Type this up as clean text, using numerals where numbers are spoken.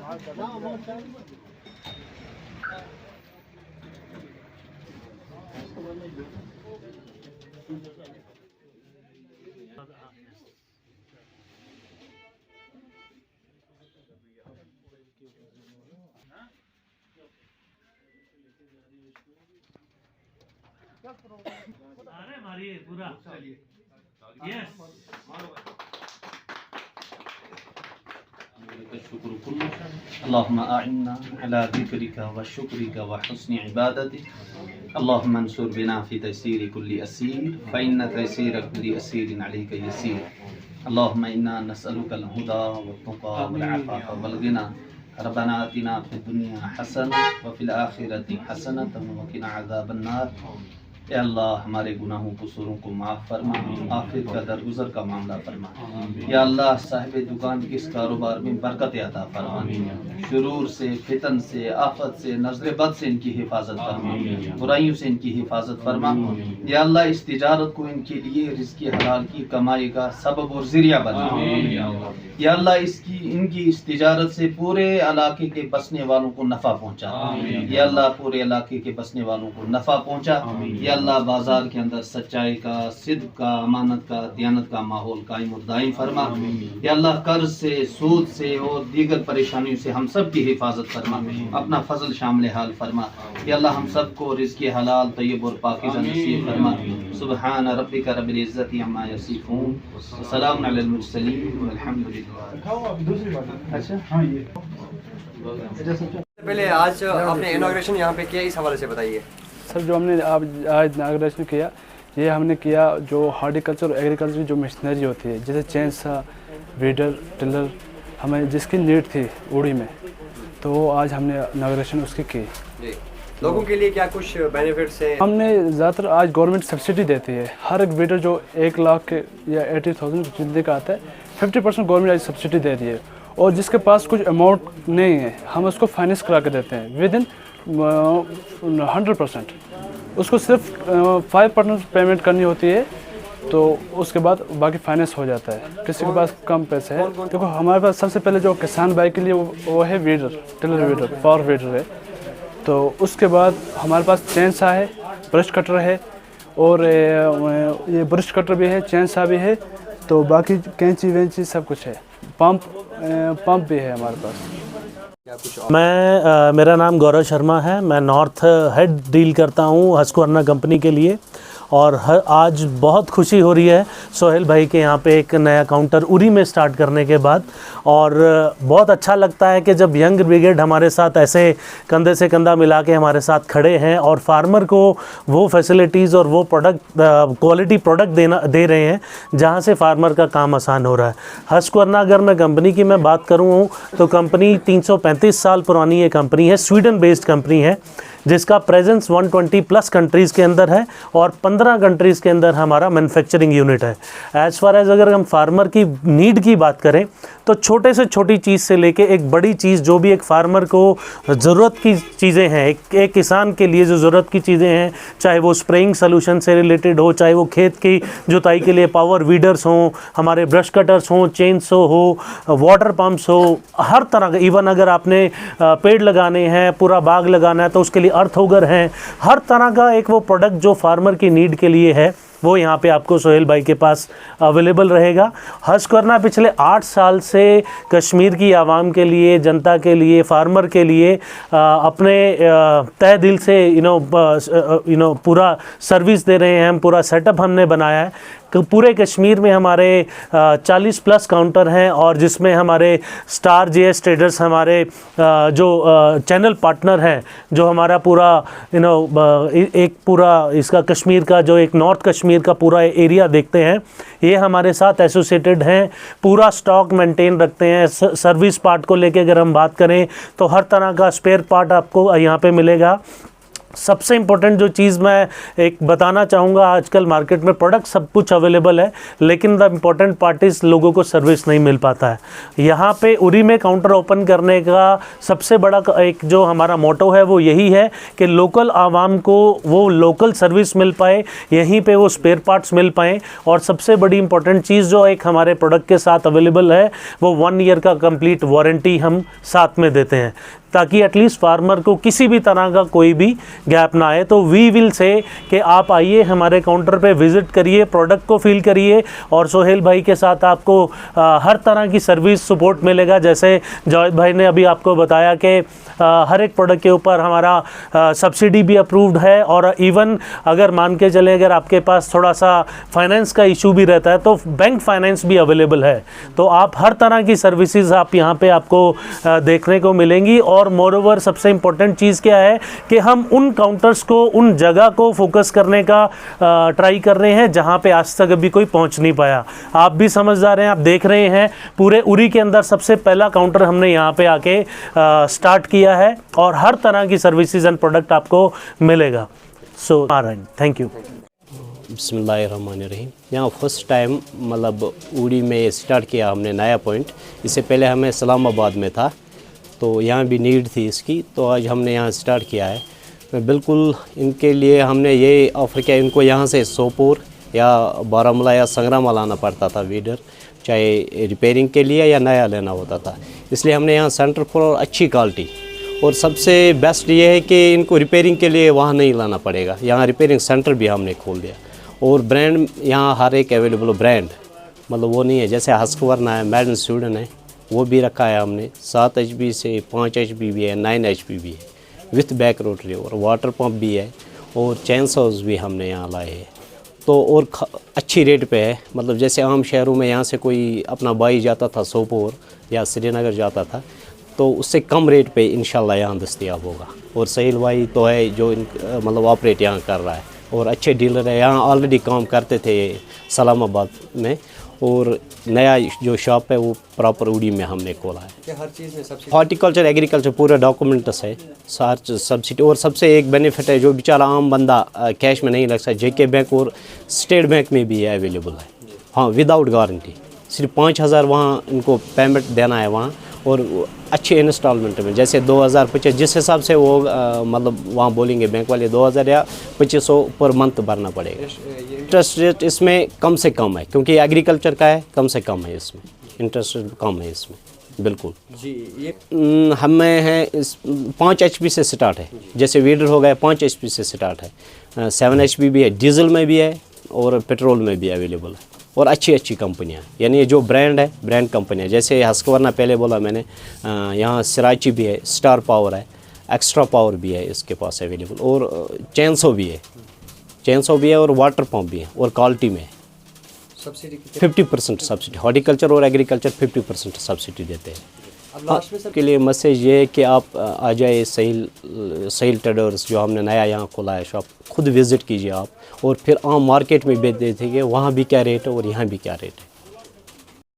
अरे मारिए पूरा यस अल्लाहुम्मा अइन्ना अला ज़िक्रिका व शुक्रिका व हुस्नि इबादतिक अल्लाहुम्मा अंसुर बिना फ़ी तयसीरि कुल्ली असीर फ़इन्न तयसीर कुल्ली असीरिन अलैका यसीर अल्लाहुम्मा इन्ना नसअलुकल हुदा वत्तुक़ा वल अफ़ाफ़ वल गिना रब्बना आतिना फ़िद दुनिया हसनह व फ़िल आखिरति हसनतन व क़िना अज़ाबन नार। या अल्लाह हमारे गुनाहों कसूरों को माफ़ फरमा, आखिरत का दरगुजर का मामला फरमा। या अल्लाह साहिब दुकान के इस कारोबार में बरकत अता फरमा, शुरूर से, फितन से, आफत से, नज़र बद से इनकी हिफाजत फरमा, बुराइयों से इनकी हिफाजत फरमा। या अल्लाह इस तिजारत को इनके लिए रिज़्क़ हलाल की कमाई का सबब और ज़रिया बना। या अल्लाह इनकी इस तिजारत से पूरे इलाके के बसने वालों को नफ़ा पहुँचा। या अल्लाह पूरे इलाके के बसने वालों को नफ़ा पहुँचा। या अल्लाह बाजार के अंदर सच्चाई का, सिद्क का, अमानत का, दियानत का माहौल कायम और दायम फरमा। या अल्लाह कर्ज से, सूद से और दीगर परेशानियों से हम सब की हिफाजत फरमा, अपना फजल शामिल हाल फरमा। या अल्लाह हम सब को रिज़्क़ हलाल तय्यब और पाकीज़ा नसीब फरमा। सुब्हान रब्बिका रब्बिल इज़्ज़ति अम्मा यसिफून व सलामुन अलल मुरसलीन वल्हम्दुलिल्लाह। अच्छा हाँ, ये पहले आज आपने इनॉग्रेशन यहाँ पे किया, इस हवाले से बताइए। सर जो हमने आज इनॉग्रेशन किया, ये हमने किया जो हॉर्टिकल्चर और एग्रीकल्चर की जो मशीनरी होती है, जैसे चेंसा, वीडर, टिलर, हमें जिसकी नीड थी उड़ी में, तो आज हमने इनॉग्रेशन उसकी की। जी, लोगों के लिए क्या कुछ बेनिफिट्स हैं? हमने ज़्यादातर आज गवर्नमेंट सब्सिडी देती है, हर एक वीडर जो 1 लाख के या 80,000 जितने का आता है 50% गवर्नमेंट आज सब्सिडी दे रही है। और जिसके पास कुछ अमाउंट नहीं है, हम उसको फाइनेंस करा के देते हैं विद इन 100%। उसको सिर्फ 5% पेमेंट करनी होती है, तो उसके बाद बाकी फाइनेंस हो जाता है। किसी के पास कम पैसे है, देखो हमारे पास सबसे पहले जो किसान भाई के लिए वो है weeder, tiller weeder, power weeder है। तो उसके बाद हमारे पास चेंसा है, ब्रश कटर है, और ये ब्रश कटर भी है, चेंसा भी है, तो बाकी कैंची वेंची सब कुछ है। पंप भी है हमारे पास। मेरा नाम गौरव शर्मा है। मैं नॉर्थ हेड डील करता हूँ हस्कवर्ना कंपनी के लिए। और आज बहुत खुशी हो रही है सोहेल भाई के यहाँ पे एक नया काउंटर उरी में स्टार्ट करने के बाद। और बहुत अच्छा लगता है कि जब यंग ब्रिगेड हमारे साथ ऐसे कंधे से कंधा मिला के हमारे साथ खड़े हैं और फार्मर को वो फैसिलिटीज़ और वो प्रोडक्ट, क्वालिटी प्रोडक्ट दे रहे हैं जहाँ से फार्मर का काम आसान हो रहा है। हस्कवर्ना अगर मैं कंपनी की मैं बात करूँ तो कंपनी 335 साल पुरानी ये कंपनी है, स्वीडन बेस्ड कंपनी है, जिसका प्रेजेंस 120 प्लस कंट्रीज़ के अंदर है और 15 कंट्रीज़ के अंदर हमारा मैन्युफैक्चरिंग यूनिट है। एज़ फार एज़ अगर हम फार्मर की नीड की बात करें तो छोटे से छोटी चीज़ से लेके एक बड़ी चीज़, जो भी एक फार्मर को ज़रूरत की चीज़ें हैं, एक किसान के लिए जो ज़रूरत की चीज़ें हैं, चाहे वो स्प्रेइंग सोल्यूशन से रिलेटेड हो, चाहे वो खेत की जुताई के लिए पावर वीडर्स हों, हमारे ब्रश कटर्स हों, चेनसो हो, वाटर पम्प्स हो, हर तरह का, इवन अगर आपने पेड़ लगाने हैं, पूरा बाग लगाना है तो उसके लिए अर्थ होगर हैं, हर तरह का एक वो प्रोडक्ट जो फार्मर की नीड के लिए है वो यहाँ पे आपको सोहेल भाई के पास अवेलेबल रहेगा। हस्कवर्ना पिछले 8 साल से कश्मीर की आवाम के लिए, जनता के लिए, फार्मर के लिए अपने तहे दिल से पूरा सर्विस दे रहे हैं। हम पूरा सेटअप हमने बनाया है। पूरे कश्मीर में हमारे 40 प्लस काउंटर हैं और जिसमें हमारे स्टार जेएस ट्रेडर्स हमारे जो चैनल पार्टनर हैं, जो हमारा पूरा एक पूरा इसका कश्मीर का जो एक नॉर्थ कश्मीर का पूरा एरिया देखते हैं, ये हमारे साथ एसोसिएटेड हैं। पूरा स्टॉक मेंटेन रखते हैं। सर्विस पार्ट को लेके अगर हम बात करें तो हर तरह का स्पेयर पार्ट आपको यहाँ पे मिलेगा। सबसे इम्पोर्टेंट जो चीज़ मैं एक बताना चाहूँगा, आजकल मार्केट में प्रोडक्ट सब कुछ अवेलेबल है, लेकिन द इम्पोर्टेंट पार्ट इज़ लोगों को सर्विस नहीं मिल पाता है। यहाँ पे उरी में काउंटर ओपन करने का सबसे बड़ा एक जो हमारा मोटो है वो यही है कि लोकल आवाम को वो लोकल सर्विस मिल पाए, यहीं पे वो स्पेयर पार्ट्स मिल पाएँ। और सबसे बड़ी इम्पोर्टेंट चीज़ जो एक हमारे प्रोडक्ट के साथ अवेलेबल है वो 1 ईयर का कंप्लीट वारंटी हम साथ में देते हैं, ताकि एटलीस्ट फार्मर को किसी भी तरह का कोई भी गैप ना आए। तो वी विल से कि आप आइए हमारे काउंटर पे विज़िट करिए, प्रोडक्ट को फील करिए, और सोहेल भाई के साथ आपको हर तरह की सर्विस सपोर्ट मिलेगा। जैसे जावेद भाई ने अभी आपको बताया कि हर एक प्रोडक्ट के ऊपर हमारा सब्सिडी भी अप्रूव्ड है, और इवन अगर मान के चले अगर आपके पास थोड़ा सा फाइनेंस का इशू भी रहता है तो बैंक फाइनेंस भी अवेलेबल है। तो आप हर तरह की सर्विसेज आप यहाँ पे आपको देखने को मिलेंगी। और मोरओवर सबसे इम्पोर्टेंट चीज़ क्या है कि हम उन काउंटर्स को, उन जगह को फोकस करने का ट्राई कर रहे हैं जहाँ पे आज तक अभी कोई पहुँच नहीं पाया। आप भी समझदार हैं, आप देख रहे हैं पूरे उरी के अंदर सबसे पहला काउंटर हमने यहाँ पे आके स्टार्ट किया है, और हर तरह की सर्विसेज एंड प्रोडक्ट आपको मिलेगा। So thank you. बिस्मिल्लाहिर्रहमानिर्रहीम। यहाँ फर्स्ट टाइम मतलब उड़ी में स्टार्ट किया हमने नया पॉइंट। इससे पहले हमें इस्लामाबाद में था, तो यहाँ भी नीड थी इसकी, तो आज हमने यहाँ स्टार्ट किया है। मैं बिल्कुल इनके लिए हमने ये ऑफ़र किया, इनको यहाँ से सोपोर या बारामूला या संग्राम लाना पड़ता था वीडर, चाहे रिपेयरिंग के लिए या नया लेना होता था। इसलिए हमने यहाँ सेंटर फॉर अच्छी क्वालिटी, और सबसे बेस्ट ये है कि इनको रिपेयरिंग के लिए वहाँ नहीं लाना पड़ेगा, यहाँ रिपेयरिंग सेंटर भी हमने खोल दिया। और ब्रांड यहाँ हर एक अवेलेबल ब्रांड, मतलब वो नहीं है जैसे हस्कवर्ना है, मेड इन स्वीडन है, वो भी रखा है हमने। 7 HP से 5 HP भी है, 9 HP भी है विथ बैक रोटरी, और वाटर पंप भी है, और चैन सॉज भी हमने यहाँ लाए हैं। तो और अच्छी रेट पे है, मतलब जैसे आम शहरों में यहाँ से कोई अपना भाई जाता था सोपोर या श्रीनगर जाता था, तो उससे कम रेट पे इंशाल्लाह यहाँ दस्तयाब होगा। और सहील भाई तो है जो मतलब ऑपरेट यहाँ कर रहा है, और अच्छे डीलर है, यहाँ ऑलरेडी काम करते थे इस्लामाबाद में, और नया जो शॉप है वो प्रॉपर उड़ी में हमने खोला है। क्या हर चीज़ में सब्सिडी? हॉर्टिकल्चर एग्रीकल्चर पूरा डॉक्यूमेंट्स है, सार सब्सिडी। और सबसे एक बेनिफिट है जो बेचारा आम बंदा कैश में नहीं लग सकता, जेके बैंक और स्टेट बैंक में भी है अवेलेबल है, हाँ विदाउट गारंटी। सिर्फ 5,000 वहाँ इनको पेमेंट देना है वहाँ, और अच्छे इंस्टॉलमेंट में, जैसे 2025 जिस हिसाब से वो मतलब वहाँ बोलेंगे बैंक वाले 2000 या 2500 पर मंथ भरना पड़ेगा। इंटरेस्ट रेट इसमें कम से कम है, क्योंकि एग्रीकल्चर का है, कम से कम है इसमें, इंटरेस्ट रेट कम है इसमें बिल्कुल जी। ये हमें है इस 5 HP से स्टार्ट है, जैसे वीडर हो गया 5 HP से स्टार्ट है, 7 HP भी है, डीजल में भी है और पेट्रोल में भी अवेलेबल है, और अच्छी अच्छी कंपनियाँ, यानी ये जो ब्रांड है ब्रांड कंपनियाँ, जैसे हस्कवर्ना पहले बोला मैंने, यहाँ सिराची भी है, स्टार पावर है, एक्स्ट्रा पावर भी है इसके पास अवेलेबल, और चैनसो भी है, और वाटर पंप भी है, और क्वालिटी में सब्सिडी 50% सब्सिडी। हॉर्टिकल्चर और एग्रीकल्चर 50% सब्सिडी देते हैं। अब लास्ट में सर के लिए मैसेज ये है कि आप आ जाए सहील ट्रेडर्स, जो हमने नया यहाँ खोला है शॉप, खुद विज़िट कीजिए आप, और फिर आम मार्केट में बेच देते हैं कि वहाँ भी क्या रेट है और यहाँ भी क्या रेट है।